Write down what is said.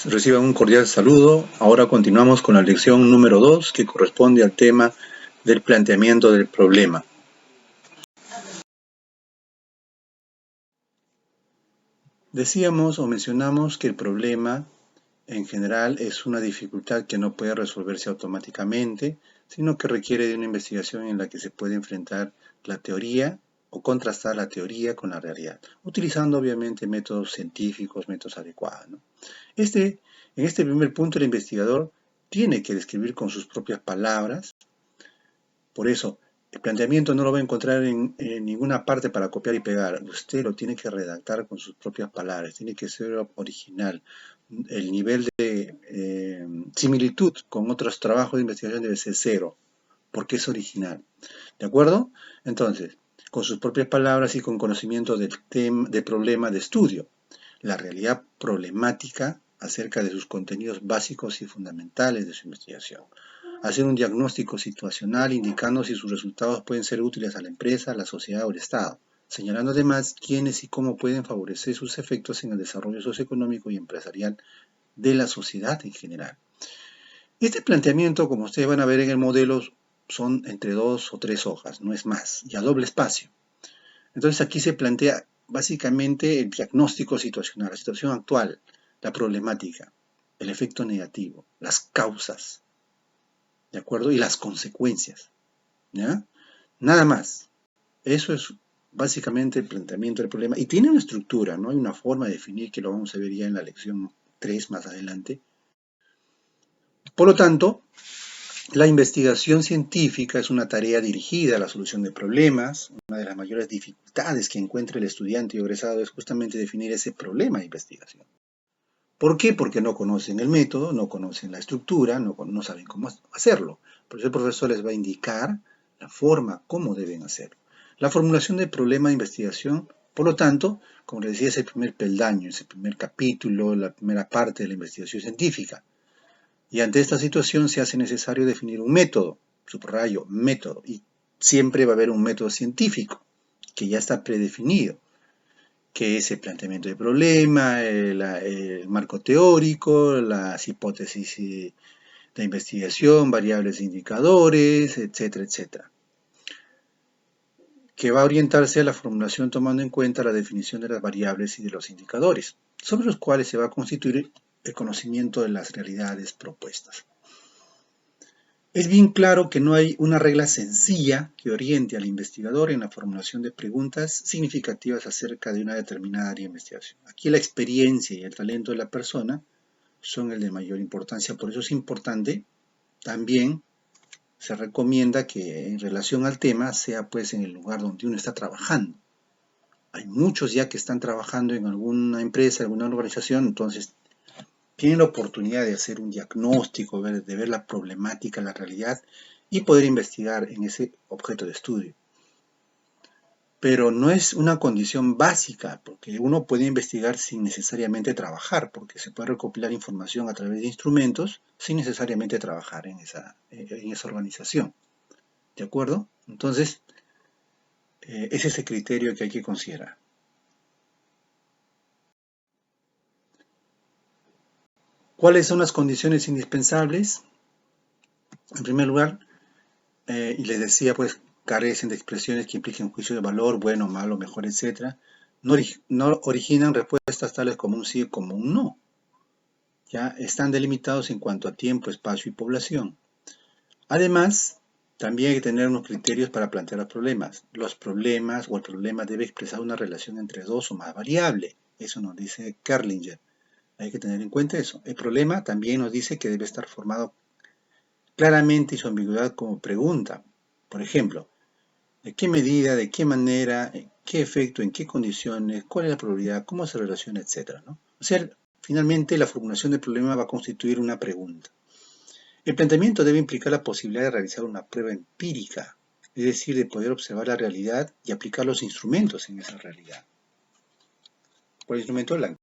Reciban un cordial saludo. Ahora continuamos con la lección número 2, que corresponde al tema del planteamiento del problema. Decíamos o mencionamos que el problema en general es una dificultad que no puede resolverse automáticamente, sino que requiere de una investigación en la que se puede enfrentar la teoría o contrastar la teoría con la realidad, utilizando obviamente métodos científicos, métodos adecuados, ¿no? En este primer punto el investigador tiene que describir con sus propias palabras. Por eso, el planteamiento no lo va a encontrar en ninguna parte para copiar y pegar. Usted lo tiene que redactar con sus propias palabras, tiene que ser original. El nivel de similitud con otros trabajos de investigación debe ser cero, porque es original. ¿De acuerdo? Entonces, con sus propias palabras y con conocimiento del problema de estudio, la realidad problemática acerca de sus contenidos básicos y fundamentales de su investigación. Hacer un diagnóstico situacional indicando si sus resultados pueden ser útiles a la empresa, a la sociedad o al Estado, señalando además quiénes y cómo pueden favorecer sus efectos en el desarrollo socioeconómico y empresarial de la sociedad en general. Este planteamiento, como ustedes van a ver en el modelo, son entre 2 o 3 hojas, no es más, y a doble espacio. Entonces aquí se plantea básicamente el diagnóstico situacional, la situación actual, la problemática, el efecto negativo, las causas, ¿de acuerdo? Y las consecuencias, ¿ya? Nada más. Eso es básicamente el planteamiento del problema. Y tiene una estructura, ¿no? Hay una forma de definir que lo vamos a ver ya en la lección 3 más adelante. Por lo tanto, la investigación científica es una tarea dirigida a la solución de problemas. Una de las mayores dificultades que encuentra el estudiante y egresado es justamente definir ese problema de investigación. ¿Por qué? Porque no conocen el método, no conocen la estructura, no saben cómo hacerlo. Por eso el profesor les va a indicar la forma, cómo deben hacerlo. La formulación del problema de investigación, por lo tanto, como les decía, es el primer peldaño, es el primer capítulo, la primera parte de la investigación científica. Y ante esta situación se hace necesario definir un método, subrayo, método, y siempre va a haber un método científico que ya está predefinido, que es el planteamiento del problema, el marco teórico, las hipótesis de investigación, variables e indicadores, etcétera, etcétera, que va a orientarse a la formulación tomando en cuenta la definición de las variables y de los indicadores, sobre los cuales se va a constituir el conocimiento de las realidades propuestas. Es bien claro que no hay una regla sencilla que oriente al investigador en la formulación de preguntas significativas acerca de una determinada área de investigación. Aquí la experiencia y el talento de la persona son el de mayor importancia, por eso es importante. También se recomienda que en relación al tema sea pues en el lugar donde uno está trabajando. Hay muchos ya que están trabajando en alguna empresa, alguna organización, entonces tienen la oportunidad de hacer un diagnóstico, de ver la problemática, la realidad y poder investigar en ese objeto de estudio. Pero no es una condición básica, porque uno puede investigar sin necesariamente trabajar, porque se puede recopilar información a través de instrumentos sin necesariamente trabajar en esa organización. ¿De acuerdo? Entonces, ese es el criterio que hay que considerar. ¿Cuáles son las condiciones indispensables? En primer lugar, y les decía, pues, carecen de expresiones que impliquen un juicio de valor, bueno, malo, mejor, etc. No originan respuestas tales como un sí o como un no. Ya están delimitados en cuanto a tiempo, espacio y población. Además, también hay que tener unos criterios para plantear los problemas. Los problemas o el problema debe expresar una relación entre dos o más variables. Eso nos dice Kerlinger. Hay que tener en cuenta eso. El problema también nos dice que debe estar formado claramente y su ambigüedad como pregunta. Por ejemplo, ¿de qué medida, de qué manera, en qué efecto, en qué condiciones, cuál es la probabilidad, cómo se relaciona, etcétera, ¿no? O sea, finalmente la formulación del problema va a constituir una pregunta. El planteamiento debe implicar la posibilidad de realizar una prueba empírica, es decir, de poder observar la realidad y aplicar los instrumentos en esa realidad. Por el instrumento, la